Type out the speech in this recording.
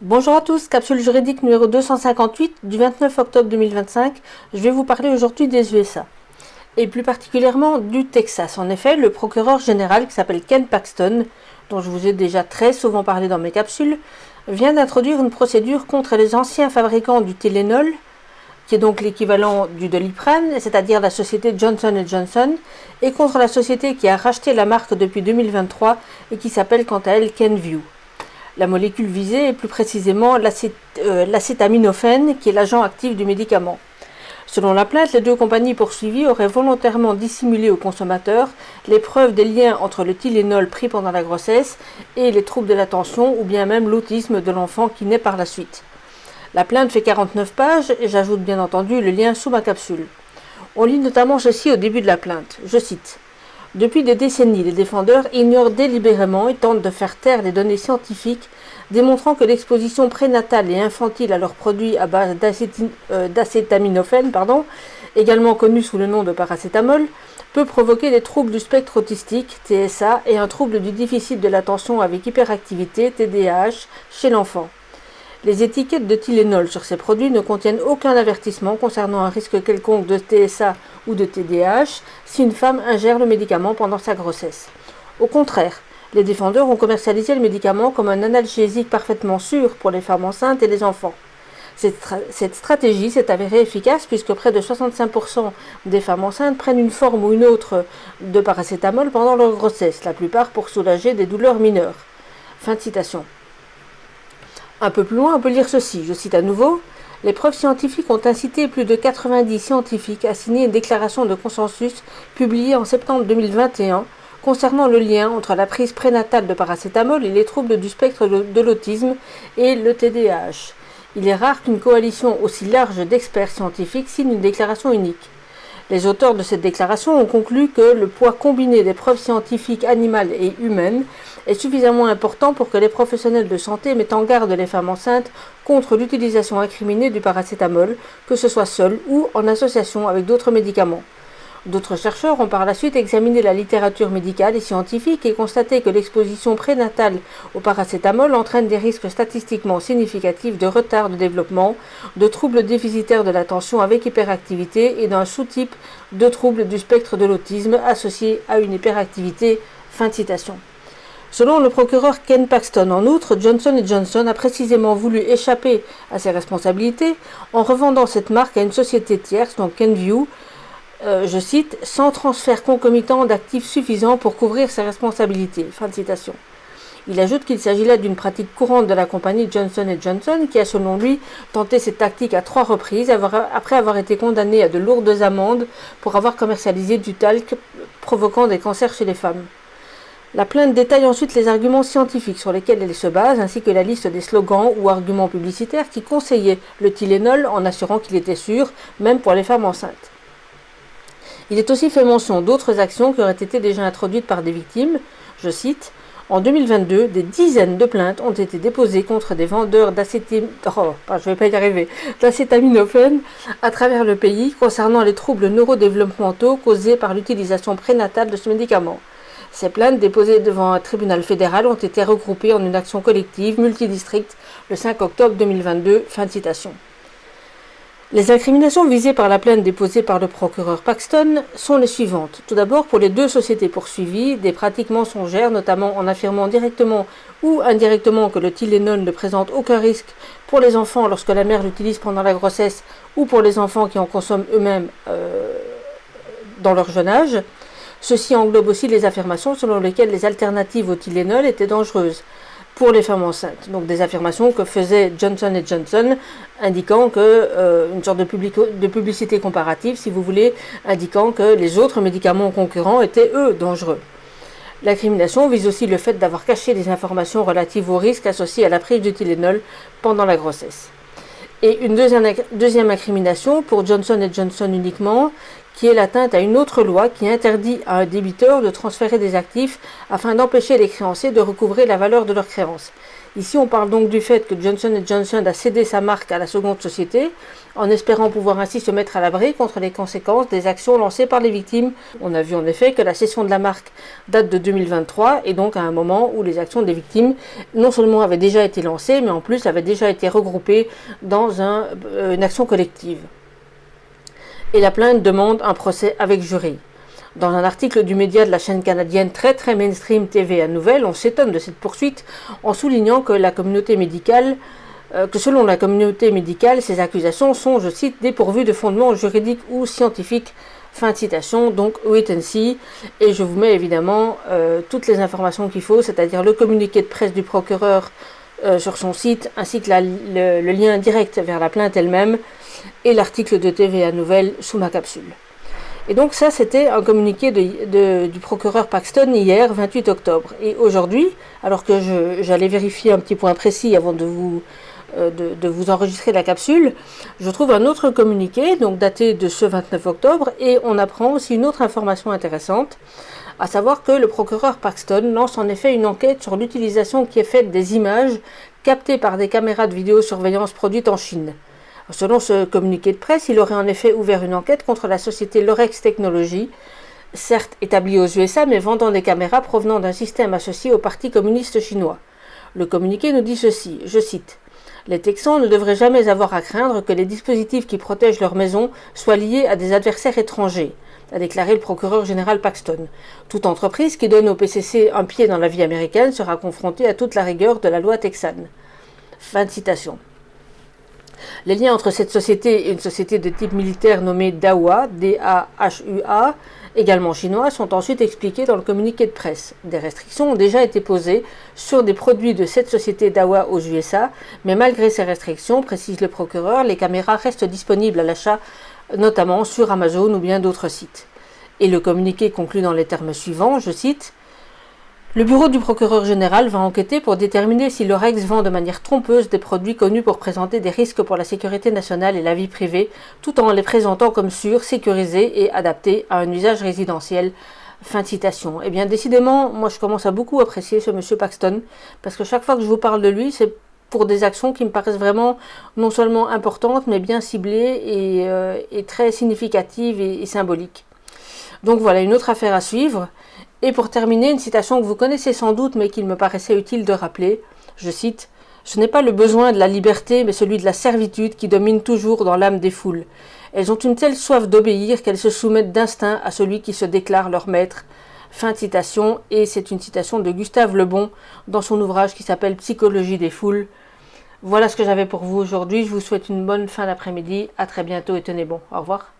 Bonjour à tous, capsule juridique numéro 258 du 29 octobre 2025. Je vais vous parler aujourd'hui des USA et plus particulièrement du Texas. En effet, le procureur général qui s'appelle Ken Paxton, dont je vous ai déjà très souvent parlé dans mes capsules, vient d'introduire une procédure contre les anciens fabricants du Tylenol, qui est donc l'équivalent du Doliprane, c'est-à-dire la société Johnson & Johnson, et contre la société qui a racheté la marque depuis 2023 et qui s'appelle quant à elle Kenvue. La molécule visée est plus précisément l'acétaminophène, qui est l'agent actif du médicament. Selon la plainte, les deux compagnies poursuivies auraient volontairement dissimulé aux consommateurs les preuves des liens entre le Tylenol pris pendant la grossesse et les troubles de l'attention ou bien même l'autisme de l'enfant qui naît par la suite. La plainte fait 49 pages et j'ajoute bien entendu le lien sous ma capsule. On lit notamment ceci au début de la plainte, je cite. Depuis des décennies, les défendeurs ignorent délibérément et tentent de faire taire les données scientifiques démontrant que l'exposition prénatale et infantile à leurs produits à base d'acétaminophène, également connu sous le nom de paracétamol, peut provoquer des troubles du spectre autistique, TSA, et un trouble du déficit de l'attention avec hyperactivité, TDAH, chez l'enfant. Les étiquettes de Tylenol sur ces produits ne contiennent aucun avertissement concernant un risque quelconque de TSA ou de TDAH si une femme ingère le médicament pendant sa grossesse. Au contraire, les défendeurs ont commercialisé le médicament comme un analgésique parfaitement sûr pour les femmes enceintes et les enfants. Cette stratégie s'est avérée efficace puisque près de 65% des femmes enceintes prennent une forme ou une autre de paracétamol pendant leur grossesse, la plupart pour soulager des douleurs mineures. Fin de citation. Un peu plus loin, on peut lire ceci, je cite à nouveau. Les preuves scientifiques ont incité plus de 90 scientifiques à signer une déclaration de consensus publiée en septembre 2021 concernant le lien entre la prise prénatale de paracétamol et les troubles du spectre de l'autisme et le TDAH. Il est rare qu'une coalition aussi large d'experts scientifiques signe une déclaration unique. Les auteurs de cette déclaration ont conclu que le poids combiné des preuves scientifiques animales et humaines est suffisamment important pour que les professionnels de santé mettent en garde les femmes enceintes contre l'utilisation incriminée du paracétamol, que ce soit seul ou en association avec d'autres médicaments. D'autres chercheurs ont par la suite examiné la littérature médicale et scientifique et constaté que l'exposition prénatale au paracétamol entraîne des risques statistiquement significatifs de retard de développement, de troubles déficitaires de l'attention avec hyperactivité et d'un sous-type de troubles du spectre de l'autisme associé à une hyperactivité. Fin de citation. Selon le procureur Ken Paxton, en outre, Johnson & Johnson a précisément voulu échapper à ses responsabilités en revendant cette marque à une société tierce, donc Kenvue, je cite, sans transfert concomitant d'actifs suffisants pour couvrir ses responsabilités. Fin de citation. Il ajoute qu'il s'agit là d'une pratique courante de la compagnie Johnson & Johnson qui a selon lui tenté cette tactique à 3 reprises après avoir été condamné à de lourdes amendes pour avoir commercialisé du talc provoquant des cancers chez les femmes. La plainte détaille ensuite les arguments scientifiques sur lesquels elle se base, ainsi que la liste des slogans ou arguments publicitaires qui conseillaient le Tylenol en assurant qu'il était sûr, même pour les femmes enceintes. Il est aussi fait mention d'autres actions qui auraient été déjà introduites par des victimes. Je cite, « En 2022, des dizaines de plaintes ont été déposées contre des vendeurs d'acétaminophène à travers le pays concernant les troubles neurodéveloppementaux causés par l'utilisation prénatale de ce médicament. Ces plaintes déposées devant un tribunal fédéral ont été regroupées en une action collective multidistrict le 5 octobre 2022. » Fin de citation. Les incriminations visées par la plainte déposée par le procureur Paxton sont les suivantes. Tout d'abord, pour les deux sociétés poursuivies, des pratiques mensongères, notamment en affirmant directement ou indirectement que le Tylenol ne présente aucun risque pour les enfants lorsque la mère l'utilise pendant la grossesse ou pour les enfants qui en consomment eux-mêmes dans leur jeune âge. Ceci englobe aussi les affirmations selon lesquelles les alternatives au Tylenol étaient dangereuses pour les femmes enceintes. Donc des affirmations que faisait Johnson & Johnson, indiquant que, une sorte de publicité comparative, si vous voulez, indiquant que les autres médicaments concurrents étaient, eux, dangereux. L'incrimination vise aussi le fait d'avoir caché des informations relatives aux risques associés à la prise du Tylenol pendant la grossesse. Et une deuxième incrimination pour Johnson & Johnson uniquement, qui est l'atteinte à une autre loi qui interdit à un débiteur de transférer des actifs afin d'empêcher les créanciers de recouvrer la valeur de leurs créances. Ici, on parle donc du fait que Johnson & Johnson a cédé sa marque à la seconde société, en espérant pouvoir ainsi se mettre à l'abri contre les conséquences des actions lancées par les victimes. On a vu en effet que la cession de la marque date de 2023, et donc à un moment où les actions des victimes non seulement avaient déjà été lancées, mais en plus avaient déjà été regroupées dans une action collective. Et la plainte demande un procès avec jury. Dans un article du média de la chaîne canadienne très mainstream TVA Nouvelles, on s'étonne de cette poursuite en soulignant que selon la communauté médicale, ces accusations sont, je cite, dépourvues de fondements juridiques ou scientifiques. Fin de citation, donc wait and see. Et je vous mets évidemment toutes les informations qu'il faut, c'est-à-dire le communiqué de presse du procureur sur son site, ainsi que le lien direct vers la plainte elle-même, et l'article de TVA Nouvelles sous ma capsule. Et donc ça, c'était un communiqué du procureur Paxton hier, 28 octobre. Et aujourd'hui, alors que j'allais vérifier un petit point précis avant de vous enregistrer la capsule, je trouve un autre communiqué, donc daté de ce 29 octobre, et on apprend aussi une autre information intéressante, à savoir que le procureur Paxton lance en effet une enquête sur l'utilisation qui est faite des images captées par des caméras de vidéosurveillance produites en Chine. Selon ce communiqué de presse, il aurait en effet ouvert une enquête contre la société Lorex Technology, certes établie aux USA, mais vendant des caméras provenant d'un système associé au Parti communiste chinois. Le communiqué nous dit ceci, je cite, « Les Texans ne devraient jamais avoir à craindre que les dispositifs qui protègent leur maison soient liés à des adversaires étrangers », a déclaré le procureur général Paxton. « Toute entreprise qui donne au PCC un pied dans la vie américaine sera confrontée à toute la rigueur de la loi texane. » Fin de citation. Les liens entre cette société et une société de type militaire nommée Dahua, D-A-H-U-A, également chinois, sont ensuite expliqués dans le communiqué de presse. Des restrictions ont déjà été posées sur des produits de cette société Dahua aux USA, mais malgré ces restrictions, précise le procureur, les caméras restent disponibles à l'achat, notamment sur Amazon ou bien d'autres sites. Et le communiqué conclut dans les termes suivants, je cite, « Le bureau du procureur général va enquêter pour déterminer si Lorex vend de manière trompeuse des produits connus pour présenter des risques pour la sécurité nationale et la vie privée, tout en les présentant comme sûrs, sécurisés et adaptés à un usage résidentiel. » Fin de citation. Eh bien, décidément, moi je commence à beaucoup apprécier ce monsieur Paxton, parce que chaque fois que je vous parle de lui, c'est pour des actions qui me paraissent vraiment non seulement importantes, mais bien ciblées et très significatives et symboliques. Donc voilà, une autre affaire à suivre. Et pour terminer, une citation que vous connaissez sans doute, mais qu'il me paraissait utile de rappeler, je cite, « Ce n'est pas le besoin de la liberté, mais celui de la servitude qui domine toujours dans l'âme des foules. Elles ont une telle soif d'obéir qu'elles se soumettent d'instinct à celui qui se déclare leur maître. » Fin de citation, et c'est une citation de Gustave Le Bon dans son ouvrage qui s'appelle « Psychologie des foules ». Voilà ce que j'avais pour vous aujourd'hui. Je vous souhaite une bonne fin d'après-midi. À très bientôt et tenez bon. Au revoir.